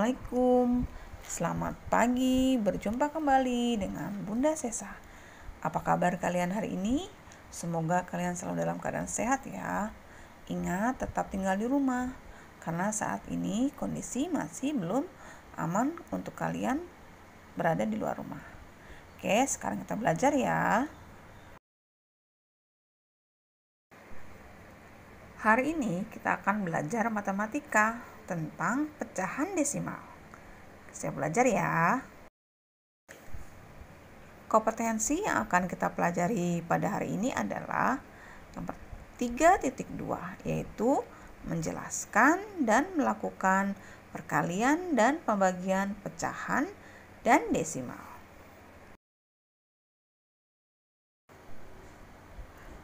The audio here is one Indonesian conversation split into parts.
Assalamualaikum, selamat pagi, berjumpa kembali dengan Bunda Sesa. Apa kabar kalian hari ini? Semoga kalian selalu dalam keadaan sehat ya. Ingat tetap tinggal di rumah, karena saat ini kondisi masih belum aman untuk kalian berada di luar rumah. Oke, sekarang kita belajar ya. Hari ini kita akan belajar matematika tentang pecahan desimal. Saya belajar ya. Kompetensi yang akan kita pelajari pada hari ini adalah nomor 3.2, yaitu menjelaskan dan melakukan perkalian dan pembagian pecahan dan desimal.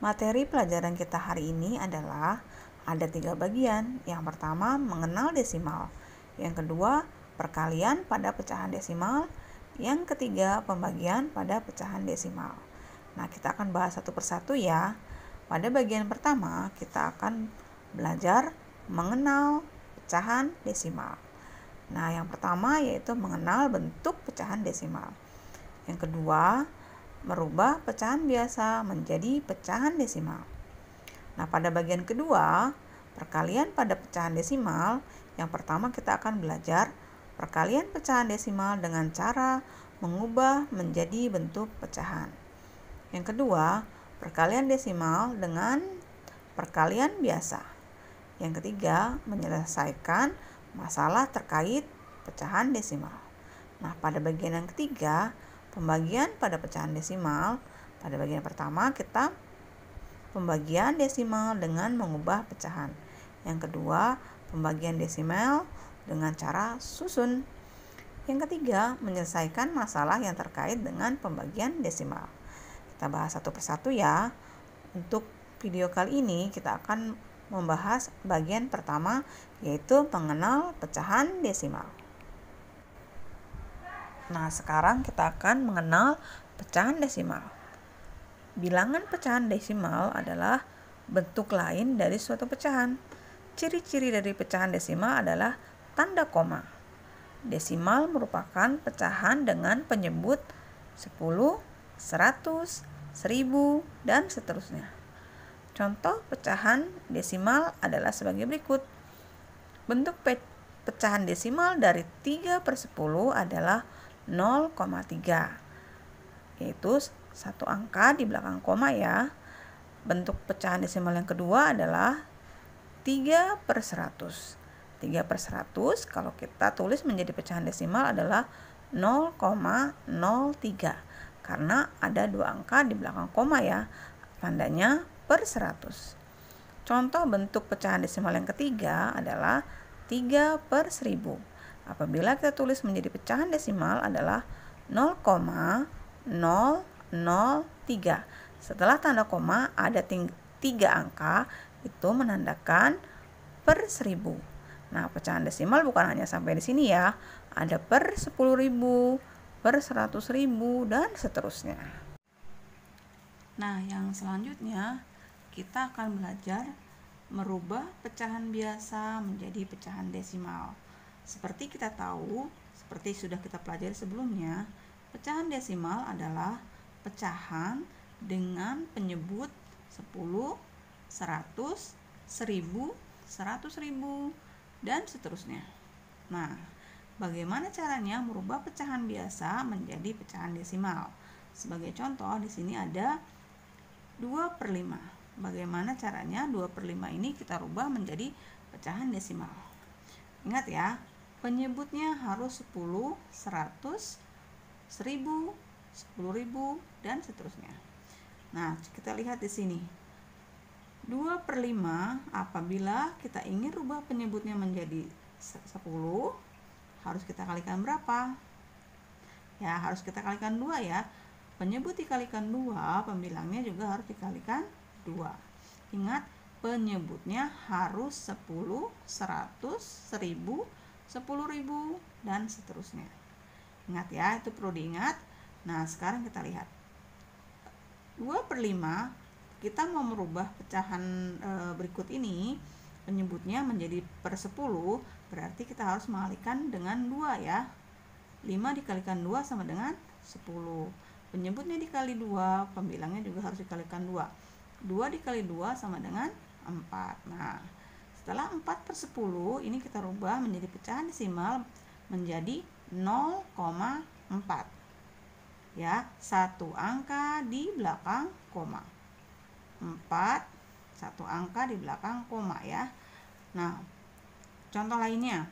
Materi pelajaran kita hari ini adalah ada 3 bagian. Yang pertama, mengenal desimal. Yang kedua, perkalian pada pecahan desimal. Yang ketiga, pembagian pada pecahan desimal. Nah, kita akan bahas satu persatu ya. Pada bagian pertama, kita akan belajar mengenal pecahan desimal. Nah, yang pertama yaitu mengenal bentuk pecahan desimal. Yang kedua, merubah pecahan biasa menjadi pecahan desimal. Nah, pada bagian kedua, perkalian pada pecahan desimal, yang pertama kita akan belajar perkalian pecahan desimal dengan cara mengubah menjadi bentuk pecahan. Yang kedua, perkalian desimal dengan perkalian biasa. Yang ketiga, menyelesaikan masalah terkait pecahan desimal. Nah, pada bagian yang ketiga, pembagian pada pecahan desimal. Pada bagian pertama kita pembagian desimal dengan mengubah pecahan. Yang kedua, pembagian desimal dengan cara susun. Yang ketiga, menyelesaikan masalah yang terkait dengan pembagian desimal. Kita bahas satu persatu ya. Untuk video kali ini kita akan membahas bagian pertama, yaitu mengenal pecahan desimal. Nah, sekarang kita akan mengenal pecahan desimal. Bilangan pecahan desimal adalah bentuk lain dari suatu pecahan. Ciri-ciri dari pecahan desimal adalah tanda koma. Desimal merupakan pecahan dengan penyebut 10, 100, 1000, dan seterusnya. Contoh pecahan desimal adalah sebagai berikut. Bentuk pecahan desimal dari 3/10 adalah 0,3, yaitu satu angka di belakang koma ya. Bentuk pecahan desimal yang kedua adalah 3/100. 3/100 kalau kita tulis menjadi pecahan desimal adalah 0,03, karena ada dua angka di belakang koma ya, tandanya per 100. Contoh bentuk pecahan desimal yang ketiga adalah 3/1000. Apabila kita tulis menjadi pecahan desimal adalah 0,003. Setelah tanda koma ada 3 angka, itu menandakan per 1000. Nah, pecahan desimal bukan hanya sampai di sini ya. Ada per 10.000, per 100.000, dan seterusnya. Nah, yang selanjutnya kita akan belajar merubah pecahan biasa menjadi pecahan desimal. Seperti kita tahu, seperti sudah kita pelajari sebelumnya, pecahan desimal adalah pecahan dengan penyebut 10, 100, 1000, 100.000, dan seterusnya. Nah, bagaimana caranya merubah pecahan biasa menjadi pecahan desimal? Sebagai contoh, di sini ada 2/5. Bagaimana caranya 2/5 ini kita rubah menjadi pecahan desimal? Ingat ya, penyebutnya harus 10, 100, 1000, 10.000, dan seterusnya. Nah, kita lihat di sini. 2/5 apabila kita ingin rubah penyebutnya menjadi 10, harus kita kalikan berapa? Ya, harus kita kalikan 2 ya. Penyebut dikalikan 2, pembilangnya juga harus dikalikan 2. Ingat, penyebutnya harus 10, 100, 1000, 10.000, dan seterusnya. Ingat ya, itu perlu diingat. Nah, sekarang kita lihat. 2/5, kita mau merubah pecahan berikut ini penyebutnya menjadi per 10, berarti kita harus mengalihkan dengan 2 ya. 5 dikalikan 2 sama dengan 10. Penyebutnya dikali 2, pembilangnya juga harus dikalikan 2. 2 dikali 2 sama dengan 4. Nah, setelah 4 per 10, ini kita rubah menjadi pecahan desimal menjadi 0,4. Ya, satu angka di belakang koma. 4, satu angka di belakang koma ya. Nah, contoh lainnya,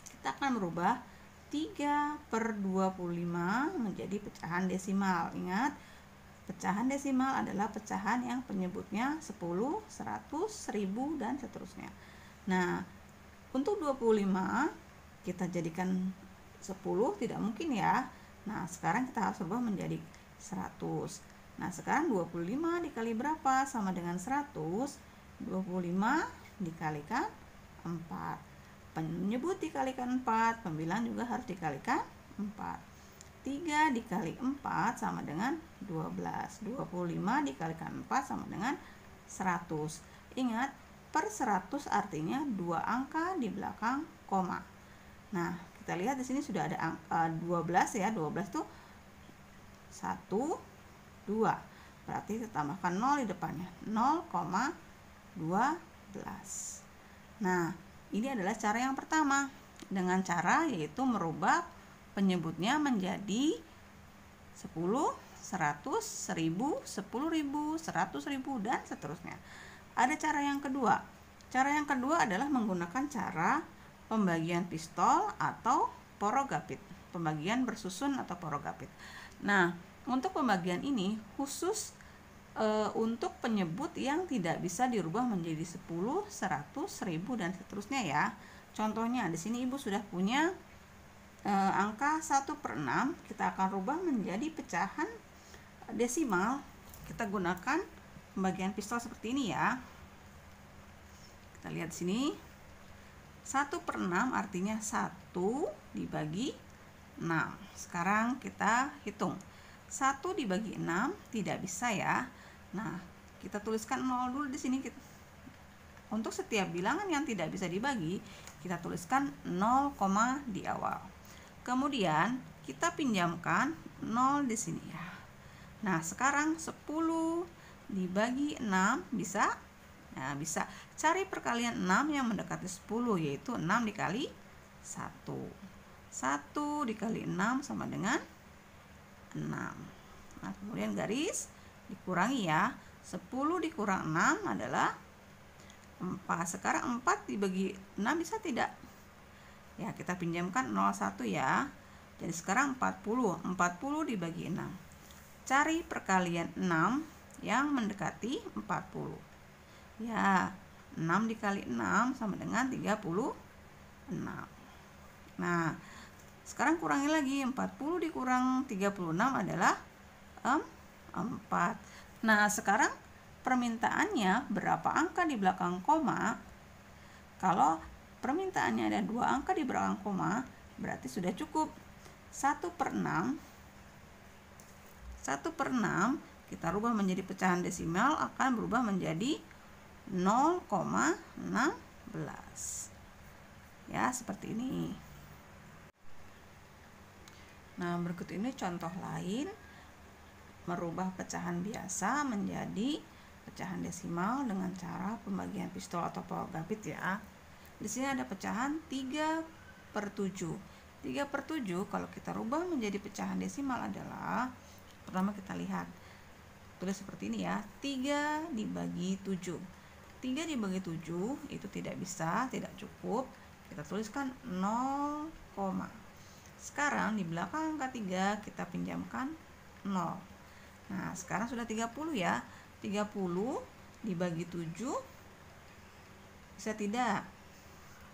kita akan merubah 3 per 25 menjadi pecahan desimal. Ingat, pecahan desimal adalah pecahan yang penyebutnya 10, 100, 1000, dan seterusnya. Nah, untuk 25 kita jadikan 10 tidak mungkin ya. Nah, sekarang kita harus rubah menjadi 100. Nah, sekarang 25 dikali berapa? Sama dengan 100. 25 dikalikan 4. Penyebut dikalikan 4, pembilang juga harus dikalikan 4. 3 dikali 4 sama dengan 12. 25 dikalikan 4 sama dengan 100. Ingat, per 100 artinya 2 angka di belakang koma. Nah, kita lihat di sini sudah ada angka 12 ya. 12 itu 1, 2. Berarti kita tambahkan 0 di depannya. 0,12. Nah, ini adalah cara yang pertama. Dengan cara yaitu merubah penyebutnya menjadi 10, 100, 1000, 10.000, 100.000, dan seterusnya. Ada cara yang kedua. Cara yang kedua adalah menggunakan cara pembagian pistol atau porogapit, pembagian bersusun atau porogapit. Nah, untuk pembagian ini khusus untuk penyebut yang tidak bisa dirubah menjadi 10, 100, 1000, dan seterusnya ya. Contohnya di sini Ibu sudah punya angka 1/6, kita akan rubah menjadi pecahan desimal. Kita gunakan pembagian pistol seperti ini ya. Kita lihat di sini. 1/6 artinya 1 dibagi 6. Sekarang kita hitung. 1 dibagi 6 tidak bisa ya. Nah, kita tuliskan 0 dulu di sini. Untuk setiap bilangan yang tidak bisa dibagi, kita tuliskan 0, di awal. Kemudian kita pinjamkan 0 di sini ya. Nah, sekarang 10 dibagi 6 bisa? Nah, bisa. Cari perkalian 6 yang mendekati 10, yaitu 6 dikali 1. 1 dikali 6 sama dengan 6. Nah, kemudian garis dikurangi ya. 10 dikurang 6 adalah 4. Sekarang 4 dibagi 6 bisa tidak? Ya, kita pinjamkan 0,1 ya. Jadi sekarang 40. 40 dibagi 6. Cari perkalian 6 yang mendekati 40. Ya, 6 dikali 6 sama dengan 36. Nah, sekarang kurangi lagi. 40 dikurang 36 adalah 4. Nah, sekarang permintaannya berapa angka di belakang koma? Kalau permintaannya ada 2 angka di belakang koma, berarti sudah cukup. 1/6 kita rubah menjadi pecahan desimal akan berubah menjadi 0,16. Ya, seperti ini. Nah, berikut ini contoh lain merubah pecahan biasa menjadi pecahan desimal dengan cara pembagian pistol atau porogapit ya. Di sini ada pecahan 3/7. 3/7 kalau kita rubah menjadi pecahan desimal adalah, pertama kita lihat, tulis seperti ini ya, 3 dibagi 7. 3 dibagi 7 itu tidak bisa, tidak cukup. Kita tuliskan 0, sekarang di belakang angka 3 kita pinjamkan 0. Nah, sekarang sudah 30 ya. 30 dibagi 7 bisa tidak?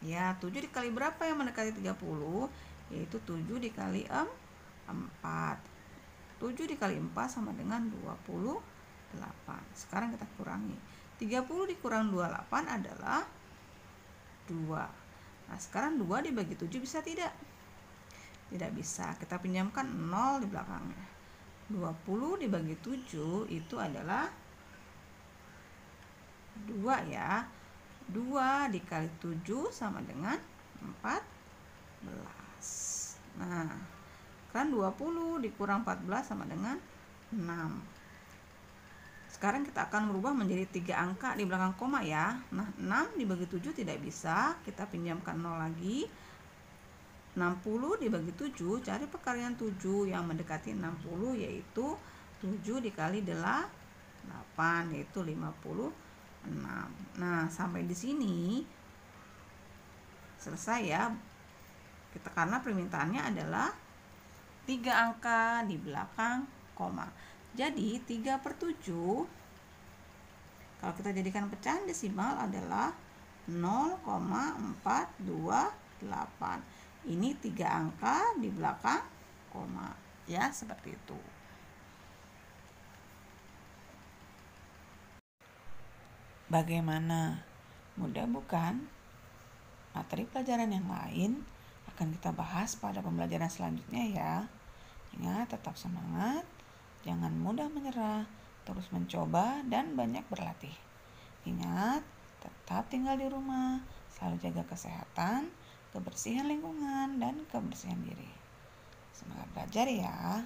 Ya, 7 dikali berapa yang mendekati 30? Yaitu 7 dikali 4. 7 dikali 4 sama dengan 28. Sekarang kita kurangi. 30 dikurang 28 adalah 2. Nah, sekarang 2 dibagi 7 bisa tidak? Tidak bisa. Kita pinjamkan 0 di belakangnya. 20 dibagi 7 itu adalah 2 ya. 2 dikali 7 sama dengan 14. Nah, kan 20 dikurang 14 sama dengan 6. Sekarang kita akan merubah menjadi 3 angka di belakang koma ya. Nah, 6 dibagi 7 tidak bisa, kita pinjamkan 0 lagi. 60 dibagi 7, cari perkalian 7 yang mendekati 60, yaitu 7 dikali 8, yaitu 56. Nah, sampai di sini selesai ya. Karena permintaannya adalah 3 angka di belakang koma. Jadi 3/7 kalau kita jadikan pecahan desimal adalah 0,428. Ini 3 angka di belakang koma ya, seperti itu. Bagaimana? Mudah bukan? Materi pelajaran yang lain akan kita bahas pada pembelajaran selanjutnya ya. Ingat, tetap semangat, jangan mudah menyerah, terus mencoba dan banyak berlatih. Ingat, tetap tinggal di rumah, selalu jaga kesehatan, kebersihan lingkungan, dan kebersihan diri. Semangat belajar ya!